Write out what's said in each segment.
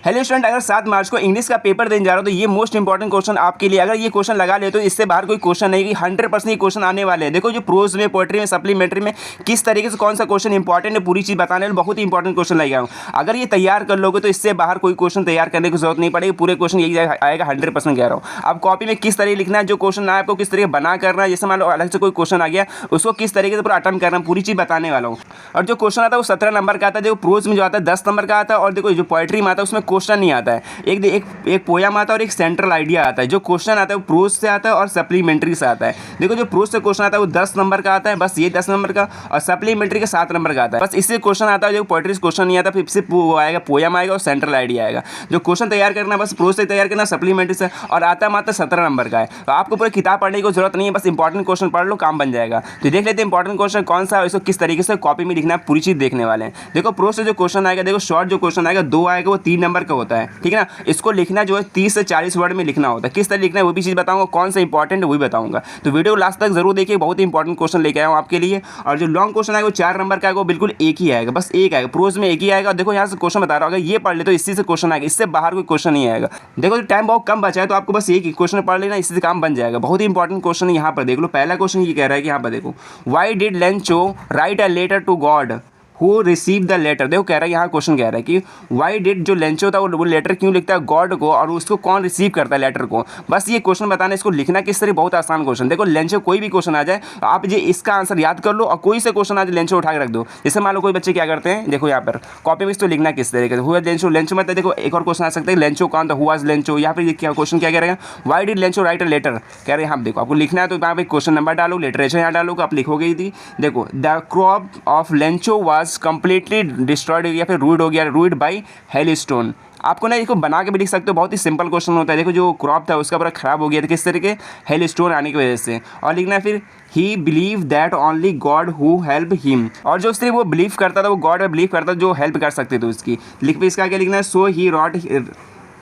Hello student, अगर 7 मार्च को English का पेपर देने जा रहा हो तो ये मोस्ट इंपॉर्टेंट क्वेश्चन आपके लिए। अगर ये क्वेश्चन लगा ले तो इससे बाहर कोई क्वेश्चन नहीं, कि 100% ये क्वेश्चन आने वाले हैं। देखो जो प्रोज में, पोएट्री में, सप्लीमेंट्री में किस तरीके से कौन सा क्वेश्चन इंपॉर्टेंट है, पूरी चीज़ बताने वाले बहुत ही इंपॉर्टेंट क्वेश्चन लेके आऊँ। अगर ये तैयार कर लोगे तो इससे बाहर कोई क्वेश्चन तैयार करने की जरूरत नहीं पड़ेगी, पूरे क्वेश्चन यही आएगा 100% कह रहा हूँ। अब कॉपी में किस तरीके लिखना है, जो क्वेश्चन आए आपको किस तरीके बना करना है, जैसे मान लो अलग से कोई क्वेश्चन आ गया उसको किस तरीके से पूरा अटेम्प्ट करना, पूरी चीज़ बताने वाला हूँ। और जो क्वेश्चन आता है वो 17 नंबर का आता है, देखो प्रोज में जो आता है 10 नंबर का आता है, और देखो जो पोएट्री में आता है उसमें क्वेश्चन नहीं आता है। एक पोयम आता है और एक सेंट्रल आइडिया आता है। जो क्वेश्चन आता है वो प्रोज से आता है और सप्लीमेंट्री से आता है। देखो जो प्रोज से क्वेश्चन आता है वो 10 नंबर का आता है, बस ये 10 नंबर का, और सप्लीमेंट्री का 7 नंबर का आता है। बस इससे क्वेश्चन आता है, जो पोएट्री से क्वेश्चन नहीं आता, फिर से वो आएगा, पोयम आएगा और सेंट्रल आइडिया आएगा। जो क्वेश्चन तैयार करना बस प्रोज से तैयार करना, सप्लीमेंट्री से, और आता मात्र 17 नंबर का है। तो आपको पूरी किताब पढ़ने की जरूरत नहीं है, बस इंपॉर्टेंट क्वेश्चन पढ़ लो, काम बन जाएगा। तो देख लेते हैं इंपॉर्टेंट क्वेश्चन कौन सा है, इसको किस तरीके से कॉपी में लिखना है, पूरी चीज़ देखने वाले हैं। देखो प्रोज से जो क्वेश्चन आएगा, देखो शॉर्ट जो क्वेश्चन आएगा 2 आएगा, वो 3 नंबर का होता है, ठीक है ना। इसको लिखना जो है 30 से 40 वर्ड में लिखना होता है। किस तरह लिखना है वो भी चीज़ बताऊंगा, कौन सा इंपॉर्टेंट है वो भी बताऊंगा। तो वीडियो लास्ट तक जरूर देखिए, बहुत ही इंपॉर्टेंट क्वेश्चन लेके आया हूँ आपके लिए। और जो लॉन्ग क्वेश्चन आएगा वो 4 नंबर का आएगा, वो बिल्कुल एक ही आएगा, बस एक आएगा, प्रोज में एक ही आएगा। देखो यहाँ से क्वेश्चन बता रहा होगा, ये पढ़ ले तो इसी से क्वेश्चन आएगा, इससे बाहर कोई क्वेश्चन नहीं आएगा। देखो टाइम बहुत कम बचा है तो आपको बस एक ही क्वेश्चन पढ़ लेना, इससे काम बन जाएगा। बहुत ही इंपॉर्टेंट क्वेश्चन है, यहाँ पर देख लो। पहला क्वेश्चन ये कह रहा है कि यहाँ पर देखो, why did Lencho write a letter to God who receive the letter. देखो कह रहा है, यहाँ क्वेश्चन कह रहा है कि वाई डिड जो लेंचो था वो लेटर क्यों लिखता है गॉड को, और उसको कौन रिसीव करता है लेटर को। बस ये क्वेश्चन बताना, इसको लिखना किस तरह, बहुत आसान क्वेश्चन। देखो लेंचो कोई भी क्वेश्चन आ जाए तो आप ये इसका आंसर याद कर लो, और कोई से क्वेश्चन आ जाए लेंचो उठा के रख दो। जैसे मान लो कोई बच्चे क्या करते हैं, देखो यहाँ पर कॉपी में इसको लिखना किस तरीके से, हुआ लेंचो, लेंचो मतलब देखो एक और क्वेश्चन आ सकता है, लेंचो कौन था, हुआ लेंचो। यहाँ पर क्या क्वेश्चन क्या कह रहेगा, why did Lencho write a letter, कह रहे हैं। हम देखो आपको लिखना है तो यहाँ पे क्वेश्चन नंबर डालो, लिटरेचर यहाँ डालो, आप लिखोगे ही थी। देखो the crop of Lencho was completely destroyed या फिर रूइड हो गया, रूइड बाई हेलस्टोन। आपको ना इसको बना के भी लिख सकते हो, बहुत ही सिंपल क्वेश्चन होता है। देखो जो क्रॉप था उसका पूरा खराब हो गया था, किस तरीके, हेलस्टोन आने की वजह से। और लिखना है फिर ही believe that only God who help him, और जो सिर्फ वो बिलीव करता था, वो गॉड में बिलीव करता था जो हेल्प कर सकते थे उसकी। लिख पे इसका क्या लिखना है, so he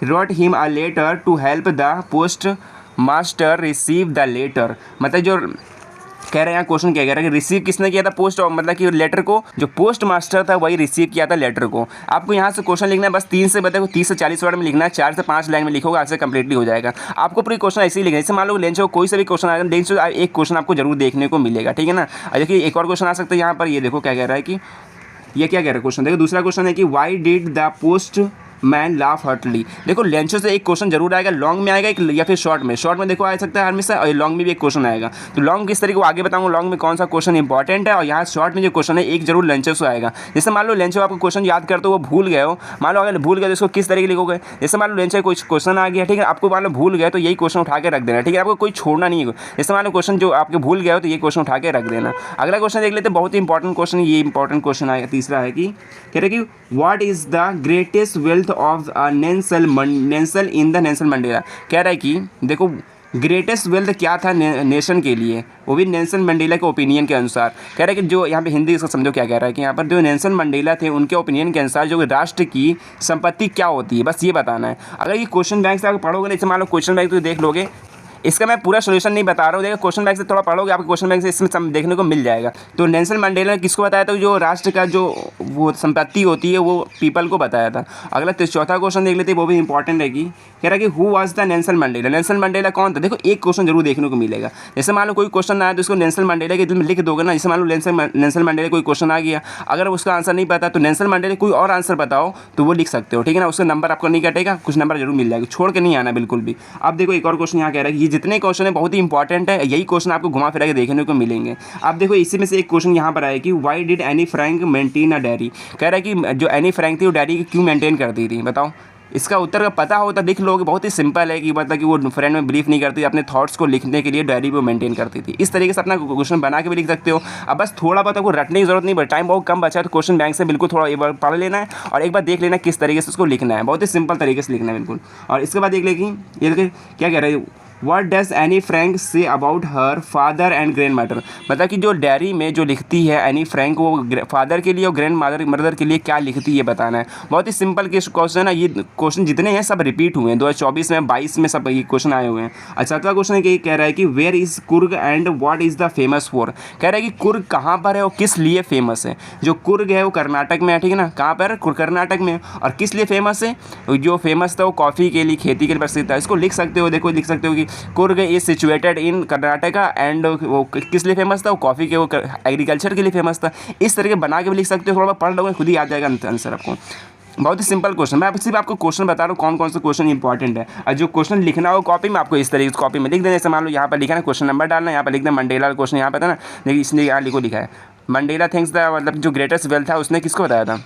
wrote him a letter to help the postmaster receive the letter. मतलब जो कह रहे हैं यहाँ क्वेश्चन क्या कह रहा है कि रिसीव किसने किया था, पोस्ट, मतलब कि लेटर को जो पोस्ट मास्टर था वही रिसीव किया था लेटर को। आपको यहाँ से क्वेश्चन लिखना है, बस 3 से बताओ 30 से 40 वर्ड में लिखना है, 4 से 5 लाइन में लिखोगे, आपसे कंप्लीटली हो जाएगा। आपको पूरी क्वेश्चन ऐसे ही लिखना है। जैसे मान लो लेंचो कोई से भी क्वेश्चन आएगा, लेंचो एक क्वेश्चन आपको जरूर देखने को मिलेगा, ठीक है ना। देखिए एक और क्वेश्चन आ सकता है यहाँ पर, ये देखो क्या कह रहा है कि, ये क्या कह रहा है क्वेश्चन, देखो दूसरा क्वेश्चन है कि why did the post man laugh heartily. देखो लेंचो से एक क्वेश्चन जरूर आएगा, लॉन्ग में आएगा एक, या फिर शॉर्ट में। शॉर्ट में देखो आ सकता है हमेशा, और लॉन्ग में भी एक क्वेश्चन आएगा। तो लॉन्ग किस तरीके को आगे बताऊंगा, लॉन्ग में कौन सा क्वेश्चन इंपॉर्टेंट है, और यहाँ शॉर्ट में जो क्वेश्चन है एक जरूर लेंचो से आएगा। जैसे मान लो लेंचो आपको क्वेश्चन याद करते हो, वो भूल गए हो, मान लो अगर भूल गए तो इसको किस तरीके लिखोगे। जैसे मान लो लेंचो कोई क्वेश्चन आ गया, ठीक है, आपको मान लो भूल गए तो यही क्वेश्चन उठा के रख देना, ठीक है, आपको कोई छोड़ना नहीं है। जैसे मान लो क्वेश्चन जो आपके भूल गए हो तो ये क्वेश्चन उठा के रख देना। अगला क्वेश्चन देख लेते हैं, बहुत ही इंपॉर्टेंट क्वेश्चन, ये इंपॉर्टेंट क्वेश्चन आएगा। तीसरा है कि कह रहे कि what is the greatest wealth of Nelson in the Nelson Mandela. कह रहा है कि देखो ग्रेटेस्ट वेल्थ क्या था नेशन के लिए, वो भी नेल्सन मंडेला के ओपिनियन के अनुसार। कह रहा है कि जो यहाँ पे हिंदी इसका समझो क्या कह रहा है कि यहाँ पर जो नेल्सन मंडेला थे उनके ओपिनियन के अनुसार जो राष्ट्र की संपत्ति क्या होती है, बस ये बताना है। अगर ये क्वेश्चन बैंक से आप पढ़ोगे ना, जैसे मान लो क्वेश्चन बैंक तो देख लोगे, इसका मैं पूरा सोल्यूशन नहीं बता रहा हूँ, देखो क्वेश्चन बैंक से थोड़ा पढ़ोगे, आपको क्वेश्चन बैंक से इसमें देखने को मिल जाएगा। तो नेल्सन मंडेला ने किसको बताया था, जो राष्ट्र का जो वो संपत्ति होती है वो पीपल को बताया था। अगला चौथा क्वेश्चन देख लेते हैं, वो भी इंपॉर्टेंट है कि कह रहा है कि who was the Nelson Mandela. Nelson Mandela कौन था, देखो एक क्वेश्चन जरूर देखने को मिलेगा। जैसे मान लो कोई क्वेश्चन आया तो उसको नेल्सन मंडेला के में लिख दोगे ना। जैसे मान लो नेल्सन मंडेला कोई क्वेश्चन आ गया, अगर उसका आंसर नहीं पता तो नेल्सन मंडेला कोई और आंसर बताओ तो वो लिख सकते हो, ठीक है ना। उसका नंबर आपको नहीं कटेगा, कुछ नंबर जरूर मिल जाएगा, छोड़ के नहीं आना बिल्कुल भी। अब देखो एक और क्वेश्चन यहाँ कह रहा है कि ये जितने क्वेश्चन है बहुत इंपॉर्टेंट है, यही क्वेश्चन आपको घुमा फिरा के देखने को मिलेंगे। आप देखो इसी में से एक क्वेश्चन यहाँ पर आया कि why did Anne Frank maintain a diary. कह रहा है कि जो एनी फ्रैंक थी वो डायरी क्यों मेंटेन करती थी, बताओ। इसका उत्तर का पता होता दिख लोगे, बहुत ही सिंपल है कि मतलब कि वो फ्रेंड में बिलीव नहीं करती, अपने थॉट्स को लिखने के लिए डायरी को मेंटेन करती थी। इस तरीके से अपना क्वेश्चन बना के भी लिख सकते हो। अब बस थोड़ा बहुत आपको रटने की जरूरत नहीं, बट टाइम बहुत कम बचा है तो क्वेश्चन बैंक से बिल्कुल थोड़ा एक बार पढ़ लेना है और एक बार देख लेना किस तरीके से उसको लिखना है। बहुत ही सिंपल तरीके से लिखना है बिल्कुल। और इसके बाद देख लेगी ये क्या कह रहे हैं, what does Anne Frank say about her father and grand mother, मतलब कि जो डायरी में जो लिखती है एनी फ्रैंक वो फादर के लिए और ग्रैंड मदर के लिए क्या लिखती है बताना है। बहुत ही सिंपल क्वेश्चन है, ये क्वेश्चन जितने हैं सब रिपीट हुए हैं 2024 में 22 में सब ये क्वेश्चन आए हुए हैं। अच्छा, सातवां क्वेश्चन ये कह रहा है कि where is Coorg and what is the famous for, कह रहा है कि कुर्ग कहाँ पर है और किस लिए फेमस है। जो कुर्ग है वो कर्नाटक में है, ठीक है ना, कहाँ पर कर्नाटक में, और किस लिए फेमस है, जो फेमस था वो कॉफ़ी के लिए, खेती के लिए प्रसिद्ध था। इसको लिख सकते हो, देखो लिख सकते हो कि Coorg is situated in Karnataka and वो किस लिए फेमस था, वो कॉफ़ी के, वो एग्रीकल्चर के लिए फेमस था। इस तरह के बना के भी लिख सकते हो, थोड़ा पढ़ लोगे खुद ही आ जाएगा आंसर आपको। बहुत ही सिंपल क्वेश्चन, मैं सिर्फ आपको क्वेश्चन बता रहा हूँ कौन कौन से क्वेश्चन इंपॉर्टेंट है, और जो क्वेश्चन लिखना हो कॉपी में आपको इस तरीके से कॉपी में लिख देना। जैसे मान लो यहाँ पर लिखा है क्वेश्चन नंबर डालना, यहाँ पर लिख देना मंडेला क्वेश्चन, यहाँ पर था ना, देखिए इसलिए यहाँ लिखा है मंडेला थिंक्स द, मतलब जो ग्रेटेस्ट वेल्थ था उसने किसको बताया था,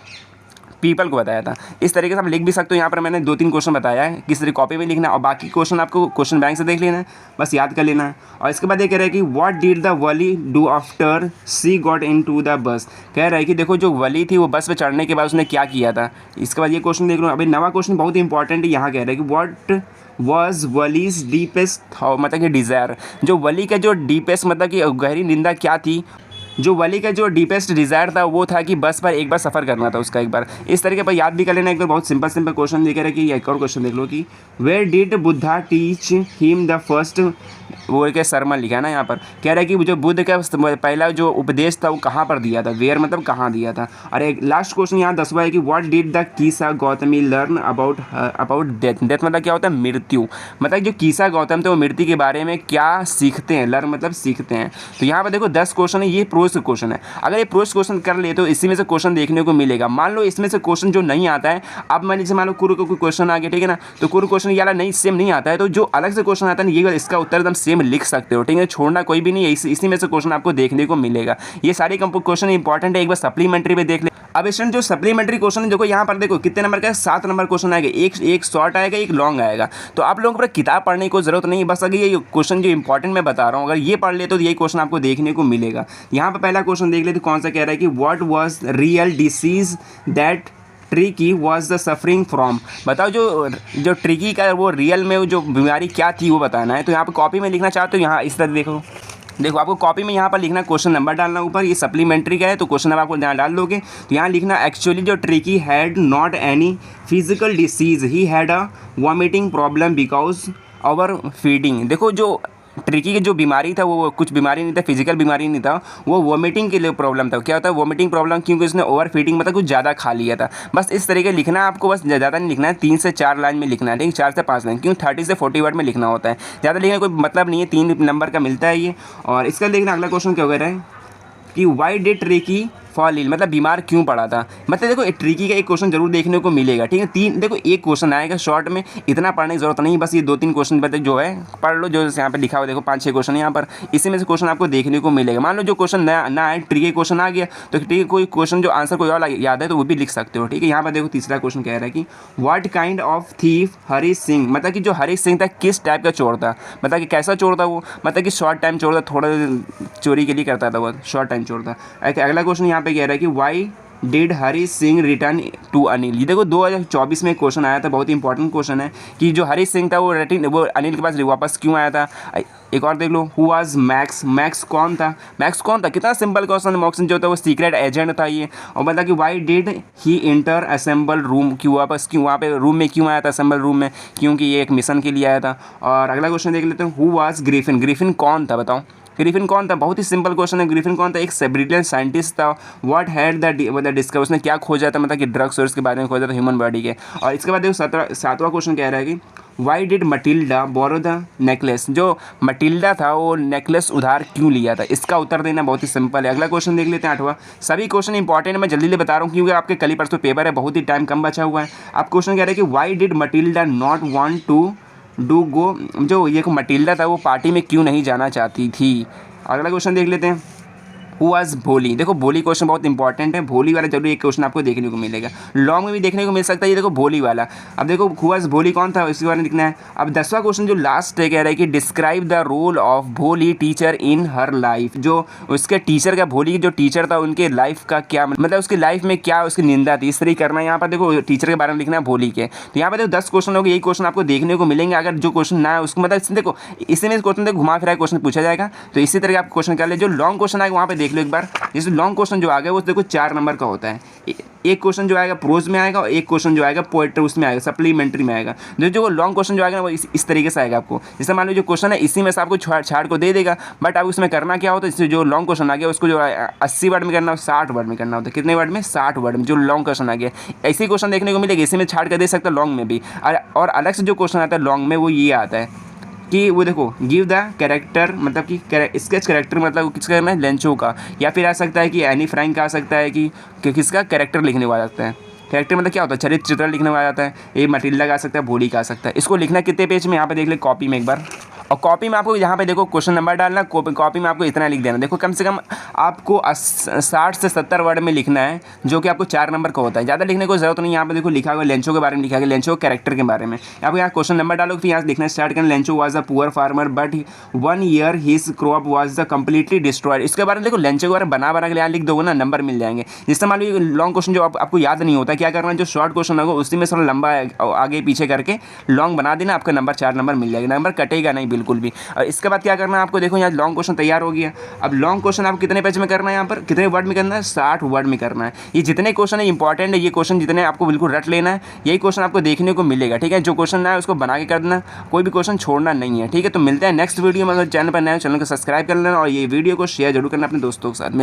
पीपल को बताया था। इस तरीके से आप लिख भी सकते हो। यहाँ पर मैंने 2-3 क्वेश्चन बताया है, किस तरह कॉपी में लिखना, और बाकी क्वेश्चन आपको क्वेश्चन बैंक से देख लेना है, बस याद कर लेना है। और इसके बाद ये कह रहा है कि what did the Wali do after she got into the bus, कह रहा है कि देखो जो वली थी वो बस पे चढ़ने के बाद उसने क्या किया था। इसके बाद ये क्वेश्चन देख लो, अभी नवा क्वेश्चन बहुत ही इंपॉर्टेंट है। यहाँ कह रहा है कि व्हाट वॉज वलीज डीपेस्ट, मतलब कि डिज़ायर, जो वली का जो डीपेस्ट मतलब कि गहरी निंदा क्या थी, जो वली का जो डीपेस्ट डिज़ायर था वो था कि बस पर एक बार सफ़र करना था उसका एक बार। इस तरीके पर याद भी कर लेना। एक बार बहुत सिंपल क्वेश्चन देख रहे हैं कि एक और क्वेश्चन देख लो कि where did Buddha teach him the first, वो एक सरमन लिखा है ना यहाँ पर, कह रहा है कि जो बुद्ध का पहला जो उपदेश था वो कहाँ पर दिया था, वेयर मतलब कहाँ दिया था। और एक लास्ट क्वेश्चन यहाँ 10वां है कि what did the कीसा Gautami learn about death, death मतलब क्या होता है, मृत्यु, मतलब जो कीसा गौतम थे वो मृत्यु के बारे में क्या सीखते हैं, लर्न मतलब सीखते हैं। तो यहाँ पर देखो 10 क्वेश्चन है, ये प्रोज क्वेश्चन है। अगर ये प्रोज क्वेश्चन कर ले तो इसी में से क्वेश्चन देखने को मिलेगा। मान लो इसमें से क्वेश्चन जो नहीं आता है, अब मान लीजिए मान लो कुरु का कोई क्वेश्चन आ गया, ठीक है ना, तो कुरु क्वेश्चन ये वाला नहीं सेम नहीं आता है, तो जो अलग से क्वेश्चन आता है ये इसका उत्तर एकदम सेम लिख सकते हो, ठीक है, छोड़ना कोई भी नहीं है, इसी में से क्वेश्चन आपको देखने को मिलेगा। ये सारे क्वेश्चन इंपॉर्टेंट है, एक बार सप्लीमेंट्री में देख ले। अब स्टूडेंट जो सप्लीमेंट्री क्वेश्चन है देखो यहाँ पर देखो कितने नंबर का है, 7 नंबर क्वेश्चन आएगा, एक शॉर्ट आएगा एक लॉन्ग आएगा। तो आप लोगों को किताब पढ़ने की जरूरत नहीं है, बस अगर ये क्वेश्चन जो इंपॉर्टेंट मैं बता रहा हूँ अगर ये पढ़ ले तो यही क्वेश्चन आपको देखने को मिलेगा। यहाँ पर पहला क्वेश्चन देख लेते कौन सा कह रहा है कि what was real disease that tricky was the suffering from, बताओ जो ट्रिकी का वो रियल में जो बीमारी क्या थी वो बताना है। तो यहाँ पर कॉपी में लिखना चाहते हो, यहाँ इस तरह देखो आपको कॉपी में यहाँ पर लिखना क्वेश्चन नंबर डालना ऊपर, ये सप्लीमेंट्री का है तो क्वेश्चन नंबर आपको यहाँ डाल दोगे। तो यहाँ लिखना एक्चुअली जो tricky had not any physical disease, he had a vomiting problem because over feeding. देखो जो ट्रिकी की जो बीमारी था वो कुछ बीमारी नहीं था, फिजिकल बीमारी नहीं था, वो वॉमिटिंग के लिए प्रॉब्लम था। क्या होता है वॉमिटिंग प्रॉब्लम, क्योंकि उसने ओवर फीडिंग मतलब कुछ ज़्यादा खा लिया था। बस इस तरीके लिखना है आपको, बस ज़्यादा नहीं लिखना है, 3 से 4 लाइन में लिखना है, ठीक, 4 से 5 लाइन, क्योंकि 30 से 40 वर्ड में लिखना होता है, ज़्यादा लिखने कोई मतलब नहीं है, 3 नंबर का मिलता है ये। और इसका देखना अगला क्वेश्चन क्या वगैरह है कि why did Tricki fall ill, मतलब बीमार क्यों पड़ा था। मतलब देखो ट्रिकी का एक क्वेश्चन जरूर देखने को मिलेगा, ठीक है, 3 देखो एक क्वेश्चन आएगा शॉर्ट में, इतना पढ़ने की जरूरत नहीं, बस ये 2-3 क्वेश्चन बता जो है पढ़ लो, जो यहाँ पे लिखा हुआ देखो 5-6 क्वेश्चन यहाँ पर, इसी में से क्वेश्चन आपको देखने को मिलेगा। मान लो जो क्वेश्चन ना आए, ट्रिकी क्वेश्चन आ गया तो ठीक है, कोई क्वेश्चन जो आंसर कोई और याद है तो वो भी लिख सकते हो, ठीक है। यहाँ पर देखो तीसरा क्वेश्चन कह रहा है कि what kind of thief Hari Singh, मतलब कि जो हरी सिंह था किस टाइप का चोर था, मतलब कि कैसा चोर था वो, मतलब कि शॉर्ट टाइम चोर था, थोड़ा चोरी के लिए करता था वो, शॉर्ट टाइम चोर था। अगला क्वेश्चन यहाँ पे कह रहा है कि why did Hari Singh return to Anil. ये देखो 2024 में क्वेश्चन आया था, बहुत ही इंपॉर्टेंट क्वेश्चन है कि जो हरी सिंह था वो अनिल के पास वापस क्यों आया था। एक और देख लो, हु वाज मैक्स, मैक्स कौन था, मैक्स कौन था, कितना सिंपल क्वेश्चन, मैक्स जो था वो सीक्रेट एजेंट था ये। और मतलब कि why did he inter assemble room, क्यों वापस क्यों वहाँ पे रूम में क्यों आया था, असेंबल रूम में, क्योंकि ये एक मिशन के लिए आया था। और अगला क्वेश्चन देख लेते हैं, हु वाज ग्रिफिन, ग्रिफिन कौन था बताओ, ग्रिफिन कौन था, बहुत ही सिंपल क्वेश्चन है, ग्रिफिन कौन था, एक ब्रिलियंट साइंटिस्ट था। व्हाट हैड द डिस्कवर, उसने क्या खोजा था, मतलब कि ड्रग सोर्स के बारे में खोजा था ह्यूमन बॉडी के। और इसके बाद देखो 7वां क्वेश्चन कह रहा है कि why did Matilda borrow the necklace, जो मटिल्डा था वो नेकलेस उधार क्यों लिया था, इसका उत्तर देना बहुत ही सिंपल है। अगला क्वेश्चन देख लेते हैं 8वां, सभी क्वेश्चन इंपॉर्टेंट मैं जल्दी बता रहा हूँ क्योंकि आपके कल ही परसों पेपर है, बहुत ही टाइम कम बचा हुआ है। आप क्वेश्चन कह रहे हैं कि why did Matilda not want to do go, जो ये मटिल्डा था वो पार्टी में क्यों नहीं जाना चाहती थी। अगला क्वेश्चन देख लेते हैं, हु वाज भोली। देखो भोली क्वेश्चन बहुत इंपॉर्टेंट है, भोली वाला जरूर एक क्वेश्चन आपको देखने को मिलेगा, लॉन्ग में भी देखने को मिल सकता है। ये देखो भोली वाला, अब देखो हु वाज भोली कौन था इसके बारे में लिखना है। अब 10वां क्वेश्चन जो लास्ट है कह रहा है कि डिस्क्राइब द रोल ऑफ भोली टीचर इन हर लाइफ। जो उसके टीचर का, भोली जो टीचर था उनके लाइफ का क्या मतलब उसकी लाइफ में क्या उसकी निंदा थी, इस तरह करना है। यहाँ पर देखो टीचर के बारे में लिखना है भोली के। तो यहाँ पर देखो 10 क्वेश्चन होंगे, यही क्वेश्चन आपको देखने को मिलेंगे। अगर जो क्वेश्चन ना है उसको मतलब देखो इसी में क्वेश्चन देखो घुमा फिरा क्वेश्चन पूछा जाएगा, तो इसी तरह आप क्वेश्चन कर ले। जो लॉन्ग क्वेश्चन आएगा वहाँ पे देख लो एक बार, जैसे लॉन्ग क्वेश्चन जो आ गया वो देखो 4 नंबर का होता है। एक क्वेश्चन जो आएगा प्रोज में आएगा और एक क्वेश्चन जो आएगा पोएट्री उसमें आएगा, सप्लीमेंट्री में आएगा। जो लॉन्ग क्वेश्चन जो आएगा वो इस तरीके से आएगा आपको। जैसे मान लो जो क्वेश्चन है इसी में से आपको छाड़ को दे देगा, बट अब उसमें करना क्या होता है, इससे जो लॉन्ग क्वेश्चन आ गया उसको जो 80 वर्ड में करना हो 60 वर्ड में करना होता है। कितने वर्ड में? 60 वर्ड में जो लॉन्ग क्वेश्चन आ गया। ऐसे ही क्वेश्चन देखने को मिलेगा, इसी में छाड़ कर दे सकता है लॉन्ग में भी। और अलग से जो क्वेश्चन आता है लॉन्ग में वो ये आता है कि वो देखो गिव द कैरेक्टर, मतलब कि स्केच कैरेक्टर मतलब किसका करना है, लेंचो का। या फिर आ सकता है कि एनी फ्रैंक का आ सकता है कि किसका कैरेक्टर लिखने को आ जाता है। कैरेक्टर मतलब क्या होता है, चरित्र चित्र लिखने को आ जाता है। ये मटिल्डा का आ सकता है, भोली का आ सकता है। इसको लिखना कितने पेज में, यहाँ पे देख ले कॉपी में एक बार। और कॉपी में आपको यहाँ पे देखो क्वेश्चन नंबर डालना, कॉपी में आपको इतना लिख देना। देखो कम से कम आपको 60 से 70 वर्ड में लिखना है, जो कि आपको 4 नंबर का होता है। ज़्यादा लिखने को जरूरत नहीं। यहाँ पे देखो लिखा हुआ लेंचो के बारे में लिखा गया, लेंचो कैरेक्टर के बारे में। आपको यहाँ क्वेश्चन नंबर डालो, फिर यहाँ से लिखना स्टार्ट करना। Lencho was a poor farmer but 1 year his crop was the completely destroyed. इसके बारे में देखो लेंचो के बारे में बना के यहाँ लिख दोगे ना, नंबर मिल जाएंगे। जिससे मान लो लॉन्ग क्वेश्चन जो आपको याद नहीं होता, क्या करना है, जो शॉर्ट क्वेश्चन होगा उसी में थोड़ा लंबा आगे पीछे करके लॉन्ग बना देना, आपका नंबर 4 नंबर मिल जाएगा, नंबर कटेगा नहीं बिल्कुल भी। और इसके बाद क्या करना है आपको, देखो यहाँ लॉन्ग क्वेश्चन तैयार हो गया। अब लॉन्ग क्वेश्चन आपको कितने पेज में करना है, यहाँ पर कितने वर्ड में करना है, 60 वर्ड में करना है। ये जितने क्वेश्चन है इंपॉर्टेंट है, ये क्वेश्चन जितने आपको बिल्कुल रट लेना है, यही क्वेश्चन आपको देखने को मिलेगा। ठीक है, जो क्वेश्चन ना है उसको बना के कर देना, कोई भी क्वेश्चन छोड़ना नहीं है। ठीक है, तो मिलते हैं नेक्स्ट वीडियो में। अगर चैनल पर नए हो चैनल को सब्सक्राइब कर लेना और ये वीडियो को शेयर जरूर करना अपने दोस्तों के साथ में।